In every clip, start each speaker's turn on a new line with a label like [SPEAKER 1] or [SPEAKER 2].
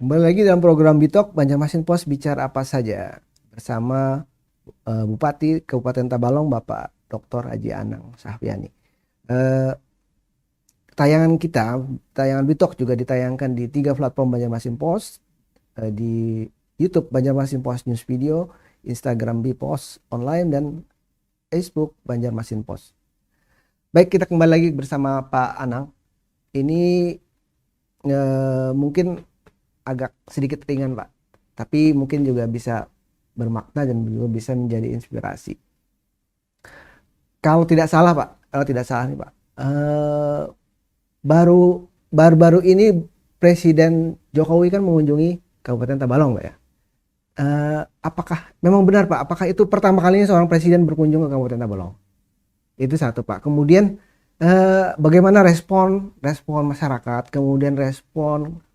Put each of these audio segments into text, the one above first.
[SPEAKER 1] Kembali lagi dalam program Bitok Banjarmasin Pos bicara apa saja bersama Bupati Kabupaten Tabalong Bapak Dr. Haji Anang Sahbiani. Eh, tayangan Bitok juga ditayangkan di 3 platform Banjarmasin Pos, di YouTube Banjarmasin Pos News Video, Instagram Bipos Online dan Facebook Banjarmasin Pos. Baik, kita kembali lagi bersama Pak Anang. Ini mungkin agak sedikit ringan Pak, tapi mungkin juga bisa bermakna dan juga bisa menjadi inspirasi. Kalau tidak salah Pak, kalau tidak salah nih Pak, baru-baru ini Presiden Jokowi kan mengunjungi Kabupaten Tabalong Pak ya. Apakah memang benar Pak? Apakah itu pertama kalinya seorang presiden berkunjung ke Kabupaten Tabalong? Itu satu Pak. Kemudian bagaimana respon masyarakat, kemudian respon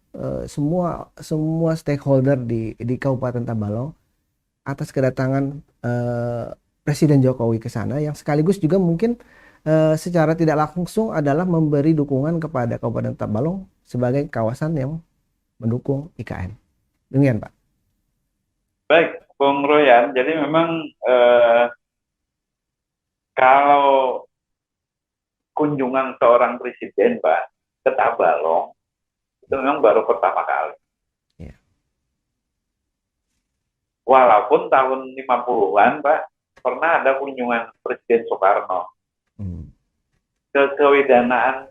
[SPEAKER 1] semua stakeholder di Kabupaten Tabalong atas kedatangan Presiden Jokowi ke sana, yang sekaligus juga mungkin secara tidak langsung adalah memberi dukungan kepada Kabupaten Tabalong sebagai kawasan yang mendukung IKN. Demikian Pak.
[SPEAKER 2] Baik, Bung Royan. Jadi memang kalau kunjungan seorang presiden, Pak, ke Tabalong itu memang baru pertama kali.
[SPEAKER 1] Ya.
[SPEAKER 2] Walaupun tahun 50-an, Pak, pernah ada kunjungan Presiden Soekarno ke Kewedanaan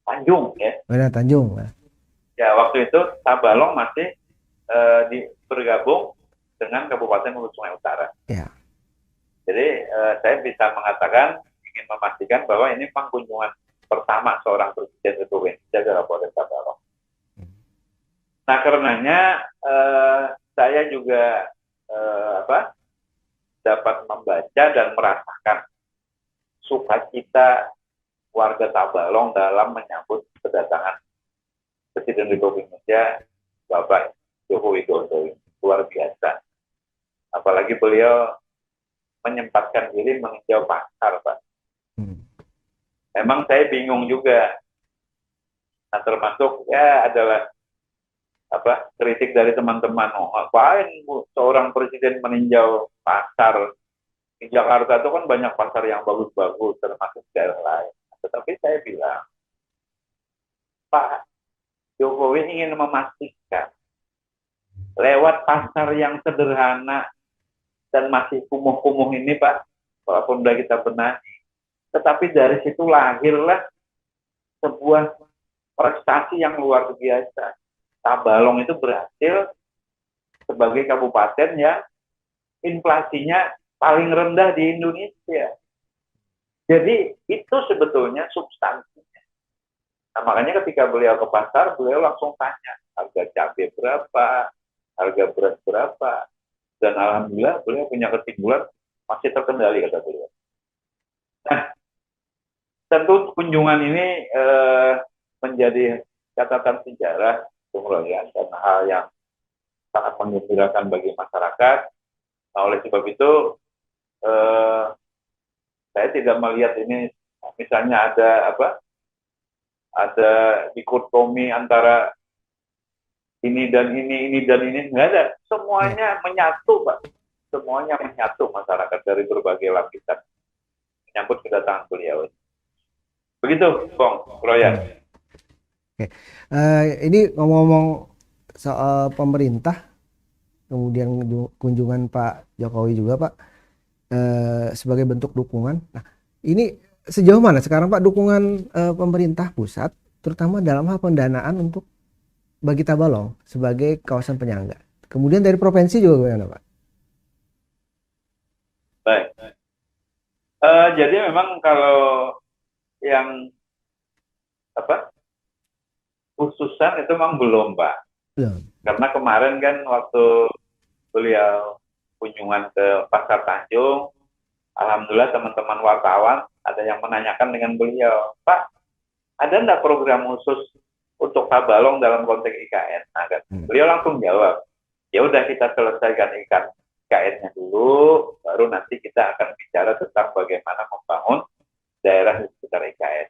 [SPEAKER 2] Tanjung, ya.
[SPEAKER 1] Kewedanaan Tanjung, Pak.
[SPEAKER 2] Ya, waktu itu Tabalong masih bergabung dengan Kabupaten Hulu Sungai Utara.
[SPEAKER 1] Ya.
[SPEAKER 2] Jadi saya bisa mengatakan, ingin memastikan bahwa ini memang kunjungan pertama seorang presiden ke Indonesia ke Kabupaten Tabalong. Nah, karenanya saya juga dapat membaca dan merasakan sukacita warga Tabalong dalam menyambut kedatangan Presiden Republik Indonesia Bapak Joko Widodo. Luar biasa. Apalagi beliau menyempatkan diri meninjau pasar, Pak. Memang saya bingung juga. Nah, termasuk ya adalah kritik dari teman-teman. Oh, ngapain seorang presiden meninjau pasar? Di Jakarta itu kan banyak pasar yang bagus-bagus, termasuk daerah lain. Tetapi saya bilang, Pak Jokowi ingin memastikan lewat pasar yang sederhana dan masih kumuh-kumuh ini, Pak, walaupun sudah kita benahi, tetapi dari situ lahirlah sebuah prestasi yang luar biasa. Tabalong itu berhasil sebagai kabupaten yang inflasinya paling rendah di Indonesia. Jadi itu sebetulnya substansinya. Nah, makanya ketika beliau ke pasar, beliau langsung tanya harga cabai berapa, harga beras berapa, dan alhamdulillah beliau punya kesimpulan masih terkendali, kata beliau. Nah, tentu kunjungan ini menjadi catatan sejarah, Bung Royan, dan hal yang sangat menggembirakan bagi masyarakat. Nah, oleh sebab itu saya tidak melihat ini misalnya ada dikotomi antara ini dan ini dan ini, nggak ada. Semuanya menyatu, Pak. Semuanya menyatu masyarakat dari berbagai lapisan menyambut kedatangan beliau. Begitu, Bung Royan.
[SPEAKER 1] Oke. Ini ngomong-ngomong soal pemerintah, kemudian kunjungan Pak Jokowi juga Pak, sebagai bentuk dukungan. Nah, ini sejauh mana sekarang Pak dukungan pemerintah pusat, terutama dalam hal pendanaan untuk bagi Tabalong sebagai kawasan penyangga. Kemudian dari provinsi juga bagaimana Pak?
[SPEAKER 2] Baik. Jadi memang kalau yang khususan itu memang belum, Pak. Belum. Karena kemarin kan waktu beliau kunjungan ke Pasar Tanjung, alhamdulillah teman-teman wartawan ada yang menanyakan dengan beliau, Pak, ada enggak program khusus untuk Tabalong dalam konteks IKN? Nah, kan? Beliau langsung jawab, ya udah kita selesaikan IKN-nya dulu, baru nanti kita akan bicara tentang bagaimana membangun daerah di sekitar IKN.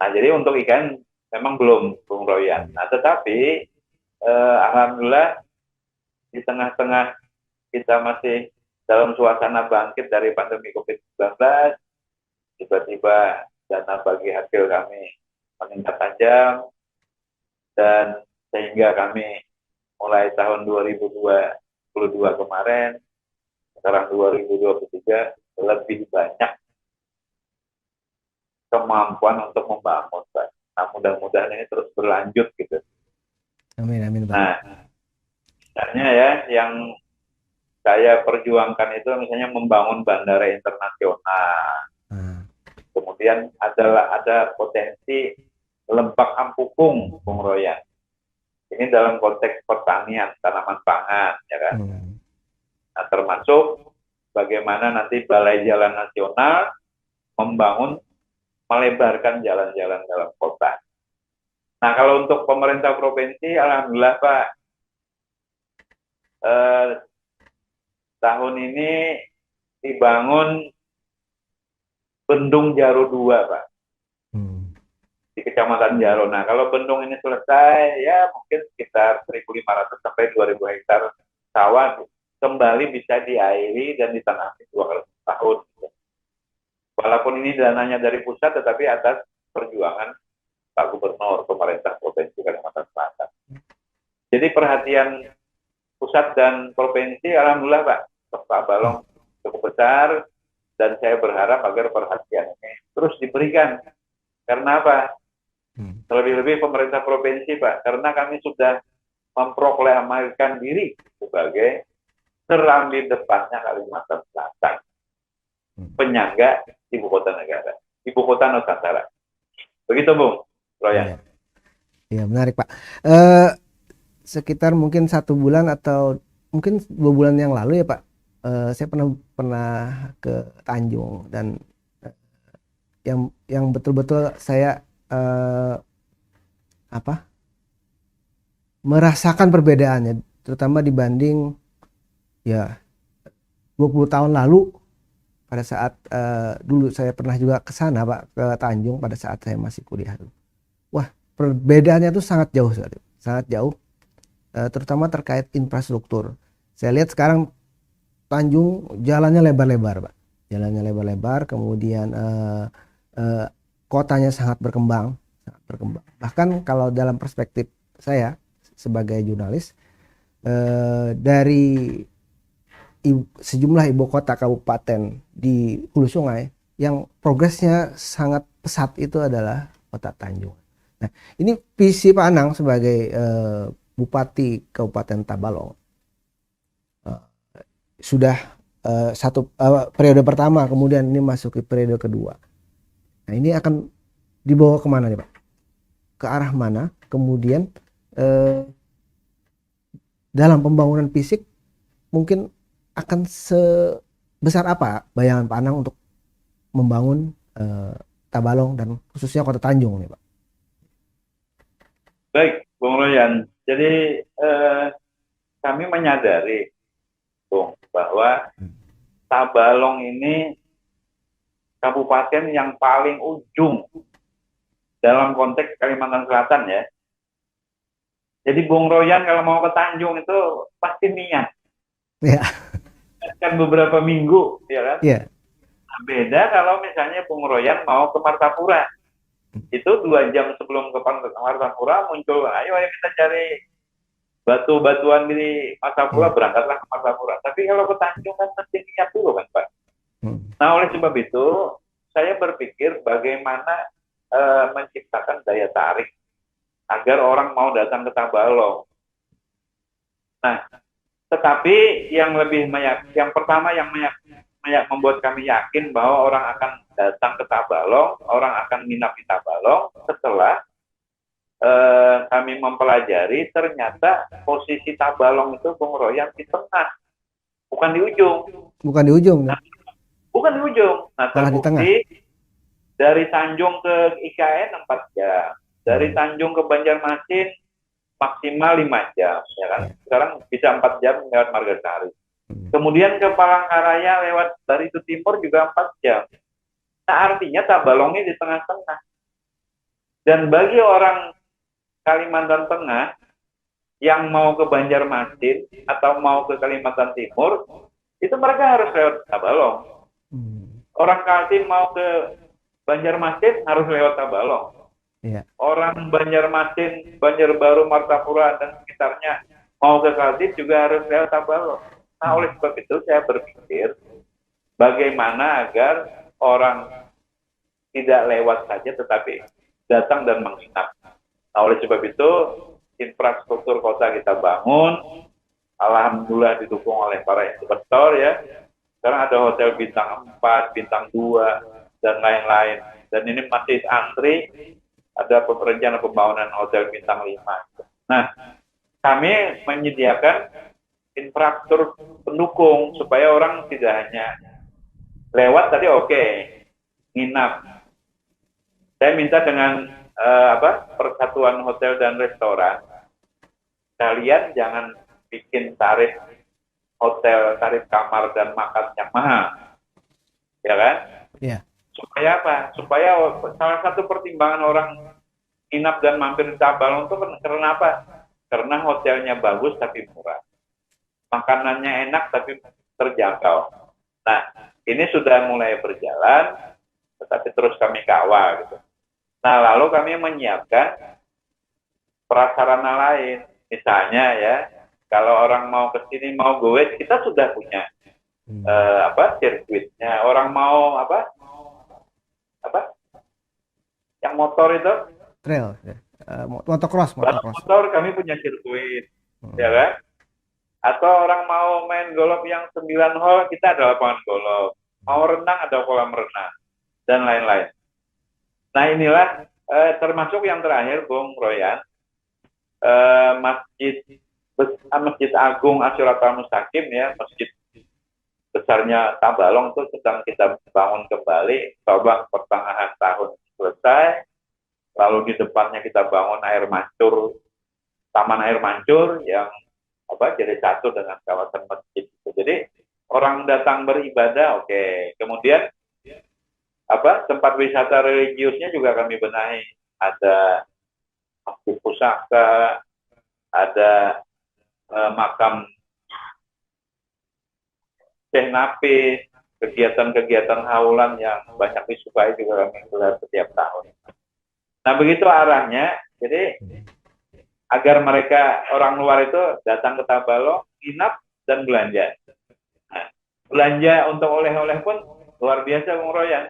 [SPEAKER 2] Nah, jadi untuk IKN memang belum, Bung Royan. Nah, tetapi Alhamdulillah di tengah-tengah kita masih dalam suasana bangkit dari pandemi COVID-19, tiba-tiba dana bagi hasil kami meningkat tajam, dan sehingga kami mulai tahun 2022 kemarin, sekarang 2023, lebih banyak kemampuan untuk membangun, Pak. Nah, mudah-mudahan ini terus berlanjut gitu.
[SPEAKER 1] Amin, amin, Pak.
[SPEAKER 2] Nah, misalnya ya, yang saya perjuangkan itu misalnya membangun bandara internasional. Kemudian ada potensi Lembak Ampukung, Bung Royan. Ini dalam konteks pertanian, tanaman pangan, ya kan. Nah, termasuk bagaimana nanti Balai Jalan Nasional membangun, melebarkan jalan-jalan dalam kota. Nah, kalau untuk pemerintah provinsi, alhamdulillah Pak, tahun ini dibangun Bendung Jaro 2, Pak. Di Kecamatan Jaro. Nah, kalau bendung ini selesai, ya mungkin sekitar 1.500 sampai 2.000 hektar sawah kembali bisa diairi dan ditanami 2 tahun. Walaupun ini dananya dari pusat, tetapi atas perjuangan Pak Gubernur, pemerintah Provinsi Kalimantan Selatan. Jadi perhatian pusat dan provinsi, alhamdulillah Pak Balong cukup besar, dan saya berharap agar perhatian ini terus diberikan. Karena apa? Terlebih-lebih pemerintah provinsi, Pak, karena kami sudah memproklamirkan diri sebagai serambi depannya Kalimantan Selatan, penyangga ibu kota negara, ibu kota Nusantara. Begitu, Bung Royan.
[SPEAKER 1] Ya, menarik, Pak. Sekitar mungkin 1 bulan atau mungkin 2 bulan yang lalu ya, Pak, saya pernah ke Tanjung, dan yang betul-betul saya merasakan perbedaannya, terutama dibanding ya 20 tahun lalu pada saat dulu saya pernah juga ke sana, Pak, ke Tanjung pada saat saya masih kuliah dulu. Wah, perbedaannya itu sangat jauh sekali, sangat jauh, terutama terkait infrastruktur. Saya lihat sekarang Tanjung jalannya lebar-lebar, Pak. Jalannya lebar-lebar, kemudian kotanya sangat berkembang, sangat berkembang. Bahkan kalau dalam perspektif saya sebagai jurnalis, dari sejumlah ibu kota kabupaten di hulu sungai yang progresnya sangat pesat itu adalah kota Tanjung. Nah, ini visi Pak Anang sebagai Bupati Kabupaten Tabalong. Sudah periode pertama, kemudian ini masuk ke periode kedua. Nah, ini akan dibawa kemana nih, Pak? Ke arah mana? Kemudian dalam pembangunan fisik mungkin akan sebesar apa bayangan Pak Anang untuk membangun Tabalong dan khususnya kota Tanjung nih, Pak?
[SPEAKER 2] Baik, Bung Royan. Jadi kami menyadari, Bung, bahwa Tabalong ini kabupaten yang paling ujung dalam konteks Kalimantan Selatan ya. Jadi Bung Royan kalau mau ke Tanjung itu pasti niat.
[SPEAKER 1] Ya.
[SPEAKER 2] Kan beberapa minggu, ya kan?
[SPEAKER 1] Ya.
[SPEAKER 2] Nah, beda kalau misalnya Bung Royan mau ke Martapura. Itu 2 jam sebelum ke Martapura muncul, ayo kita cari batu-batuan di Martapura, berangkatlah ke Martapura. Tapi kalau ke Tanjung kan mesti niat dulu kan, Pak. Nah, oleh sebab itu saya berpikir bagaimana menciptakan daya tarik agar orang mau datang ke Tabalong. Nah, tetapi yang pertama yang membuat kami yakin bahwa orang akan datang ke Tabalong, orang akan minat di Tabalong setelah kami mempelajari ternyata posisi Tabalong itu, Bung Royan, di tengah, bukan di ujung.
[SPEAKER 1] Bukan di ujung.
[SPEAKER 2] Nah, bukan di ujung. Nah, terbukti dari Tanjung ke IKN 4 jam, dari Tanjung ke Banjarmasin maksimal 5 jam, ya kan? Sekarang bisa 4 jam lewat Margasari. Kemudian ke Palangkaraya lewat dari itu timur juga 4 jam. Nah, artinya Tabalong ini di tengah-tengah. Dan bagi orang Kalimantan Tengah, yang mau ke Banjarmasin atau mau ke Kalimantan Timur, itu mereka harus lewat Tabalong. Orang Kaltim mau ke Banjarmasin harus lewat Tabalong.
[SPEAKER 1] Iya.
[SPEAKER 2] Orang Banjarmasin, Banjarbaru, Martapura dan sekitarnya mau ke Kaltim juga harus lewat Tabalong. Nah, oleh sebab itu saya berpikir bagaimana agar orang tidak lewat saja tetapi datang dan menginap. Nah, oleh sebab itu infrastruktur kota kita bangun, alhamdulillah didukung oleh para investor ya. Sekarang ada hotel bintang 4, bintang 2 dan lain-lain. Dan ini masih antri, ada rencana pembangunan hotel bintang 5. Nah, kami menyediakan infrastruktur pendukung supaya orang tidak hanya lewat tadi oke, nginap. Saya minta dengan Persatuan Hotel dan Restoran, kalian jangan bikin tarif hotel, tarif kamar dan makan yang mahal, ya kan?
[SPEAKER 1] Iya.
[SPEAKER 2] Supaya apa? Supaya salah satu pertimbangan orang nginap dan mampir di Tabalong itu karena apa? Karena hotelnya bagus tapi murah, makanannya enak tapi terjangkau. Nah, ini sudah mulai berjalan, tetapi terus kami kawal gitu. Nah, lalu kami menyiapkan prasarana lain. Misalnya ya, kalau orang mau ke sini mau goes, kita sudah punya sirkuitnya. Orang mau apa? Yang motor itu?
[SPEAKER 1] Trail. Motocross.
[SPEAKER 2] Motor kami punya sirkuit, ya kan? Atau orang mau main golf yang 9 hole, kita ada lapangan golf. Mau renang ada kolam renang dan lain-lain. Nah, inilah termasuk yang terakhir, Bung Royan, Masjid Agung Asyuratul Mustaqim ya, masjid besarnya Tabalong itu sedang kita bangun kembali, coba pertengahan tahun selesai, lalu di depannya kita bangun air mancur, taman air mancur yang jadi satu dengan kawasan masjid. Jadi orang datang beribadah, oke. Kemudian tempat wisata religiusnya juga kami benahi. Ada Masjid Pusaka, ada makam Syekh Nafis, kegiatan-kegiatan haulan yang banyak disukai juga kami gelar setiap tahun. Nah, begitu arahnya. Jadi agar mereka orang luar itu datang ke Tabalong, nginap dan belanja. Nah, belanja untuk oleh-oleh pun luar biasa, Bung Royan.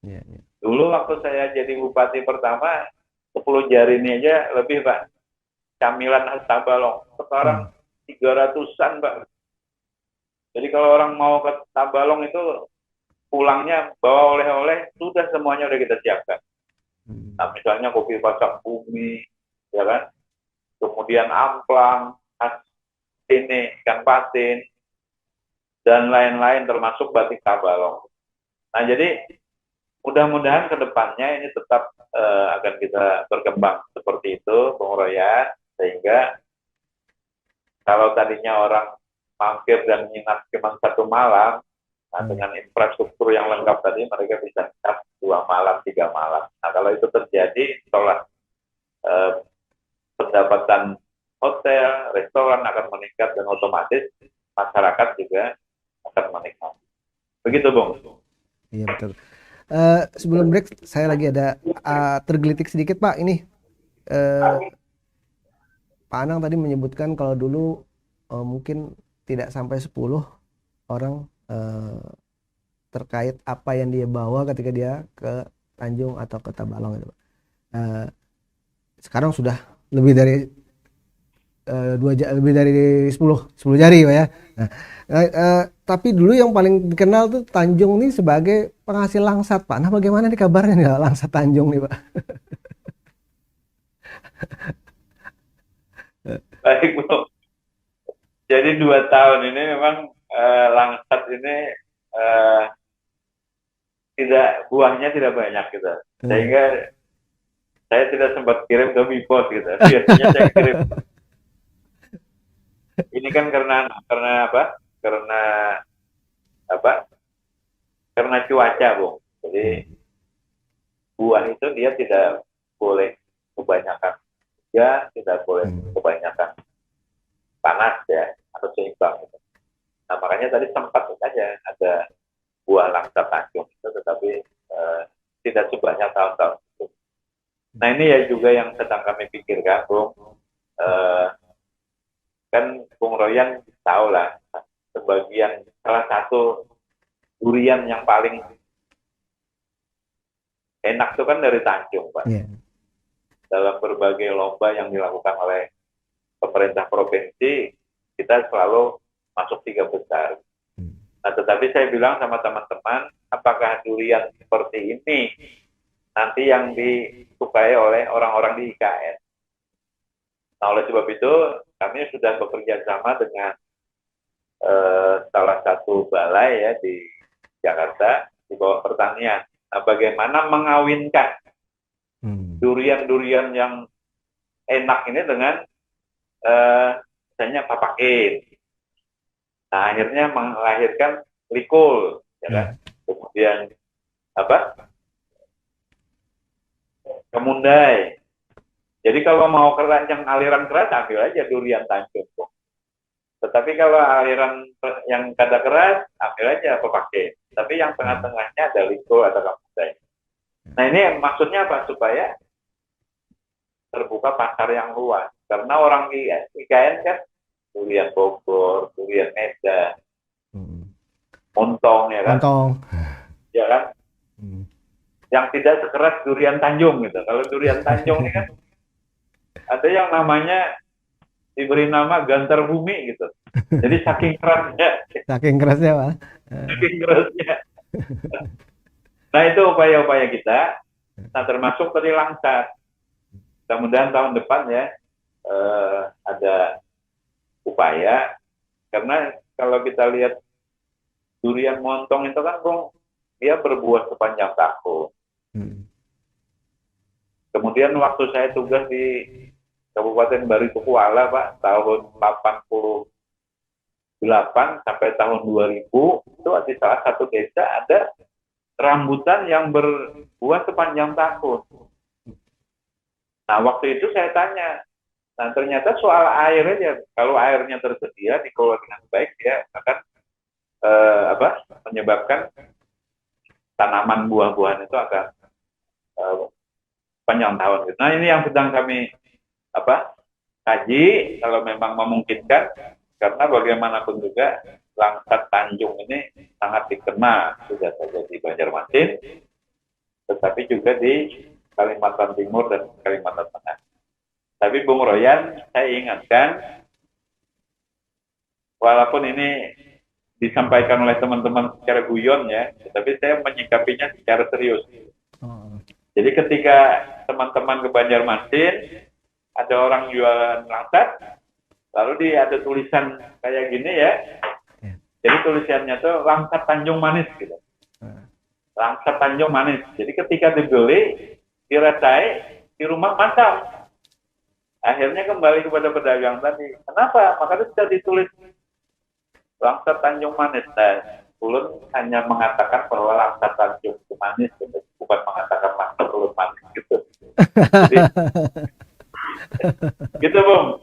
[SPEAKER 1] Yeah.
[SPEAKER 2] Dulu waktu saya jadi bupati pertama, 10 jari ini aja lebih, Pak. Camilan khas Tabalong. Sekarang 300-an, Pak. Jadi kalau orang mau ke Tabalong itu pulangnya bawa oleh-oleh, sudah semuanya udah kita siapkan. Nah, misalnya kopi pasak bumi, ya kan? Kemudian amplang, khas sini, ikan patin, dan lain-lain termasuk batik Tabalong. Nah, jadi mudah-mudahan ke depannya ini tetap akan kita berkembang seperti itu, Bung Royan, sehingga kalau tadinya orang mampir dan menginap cuma 1 malam, nah dengan infrastruktur yang lengkap tadi mereka bisa menginap 2 malam, 3 malam. Nah, kalau itu terjadi, setelah pendapatan hotel, restoran akan meningkat dan otomatis masyarakat juga akan menikmati. Begitu, Bung.
[SPEAKER 1] Iya, betul. Sebelum break saya lagi ada tergelitik sedikit, Pak. Ini Pak Anang tadi menyebutkan kalau dulu mungkin tidak sampai 10 orang terkait apa yang dia bawa ketika dia ke Tanjung atau ke Tabalong itu. Sekarang sudah lebih dari lebih dari 10 jari, Pak ya. Nah, tapi dulu yang paling dikenal tuh Tanjung nih sebagai penghasil langsat, Pak. Nah, bagaimana nih kabarnya nih langsat Tanjung nih, Pak?
[SPEAKER 2] Baik, Bu. Jadi 2 tahun ini memang langsat ini buahnya tidak banyak gitu. Sehingga saya tidak sempat kirim ke Mipos gitu. Biasanya saya kirim. Ini kan karena apa? Karena cuaca, Bung. Jadi buah itu dia tidak boleh kebanyakan. hujan, tidak boleh
[SPEAKER 1] Hmm.
[SPEAKER 2] kebanyakan panas ya, harus seimbang gitu. Nah makanya tadi sempat saja ada buah langka Tanjung itu, tetapi tidak sebanyak tahun-tahun itu. Nah ini ya juga yang sedang kami pikirkan, Bung. Eh, kan Bung Royan tahu lah, sebagian salah satu durian yang paling enak itu kan dari Tanjung, Pak.
[SPEAKER 1] Iya.
[SPEAKER 2] Dalam berbagai lomba yang dilakukan oleh pemerintah provinsi, kita selalu masuk 3 besar.
[SPEAKER 1] Hmm.
[SPEAKER 2] Nah, tetapi saya bilang sama teman-teman, apakah durian seperti ini nanti yang disukai oleh orang-orang di IKN? Nah, oleh sebab itu, kami sudah bekerja sama dengan salah satu balai ya di Jakarta, di bawah pertanian. Nah, bagaimana mengawinkan durian-durian yang enak ini dengan misalnya papakin. Nah, akhirnya melahirkan likul, ya kan? Kemudian apa? Kemundai. Jadi kalau mau keras yang aliran keras, ambil aja durian Tanjung. Tetapi kalau aliran yang kada keras, ambil aja papakin. Tapi yang tengah-tengahnya ada likul atau kemundai. Nah, ini maksudnya apa? Supaya terbuka pasar yang luas. Karena orang di IKN kan durian Bogor, durian Medan, montong ya kan, ya kan, yang tidak sekeras durian Tanjung gitu. Kalau durian Tanjung ini kan ada yang namanya diberi nama Gantar Bumi gitu. Jadi saking kerasnya.
[SPEAKER 1] Saking kerasnya, Pak.
[SPEAKER 2] Saking kerasnya. Nah itu upaya-upaya kita. Nah termasuk tadi langsat. Mudah-mudahan tahun depan ya ada upaya, karena kalau kita lihat durian montong itu kan Bung, dia berbuah sepanjang tahun. Kemudian waktu saya tugas di Kabupaten Baritokuala Pak, tahun 88 sampai tahun 2000, itu di salah satu desa ada rambutan yang berbuah sepanjang tahun. Nah waktu itu saya tanya, nah ternyata soal air aja, kalau airnya tersedia dikelola dengan baik dia akan menyebabkan tanaman buah-buahan itu akan panjang tahun. Nah ini yang sedang kami kaji kalau memang memungkinkan, karena bagaimanapun juga langsat Tanjung ini sangat dikenal sudah saja di Banjarmasin, tetapi juga di Kalimantan Timur dan Kalimantan Tengah. Tapi Bung Royan, saya ingatkan, walaupun ini disampaikan oleh teman-teman secara guyon ya, tetapi saya menyikapinya secara serius. Jadi ketika teman-teman ke Banjarmasin, ada orang jualan langsat, lalu ada tulisan kayak gini ya, jadi tulisannya tuh langsat Tanjung Manis gitu. Langsat Tanjung Manis. Jadi ketika dibeli, dirasai, di rumah mantap. Akhirnya kembali kepada pedagang tadi. Kenapa? Makanya sudah ditulis langsat Tanjung Manis. Nah, ulun hanya mengatakan bahwa langsat Tanjung itu manis, bukan mengatakan langsat ulun manis gitu. Jadi, gitu Bung.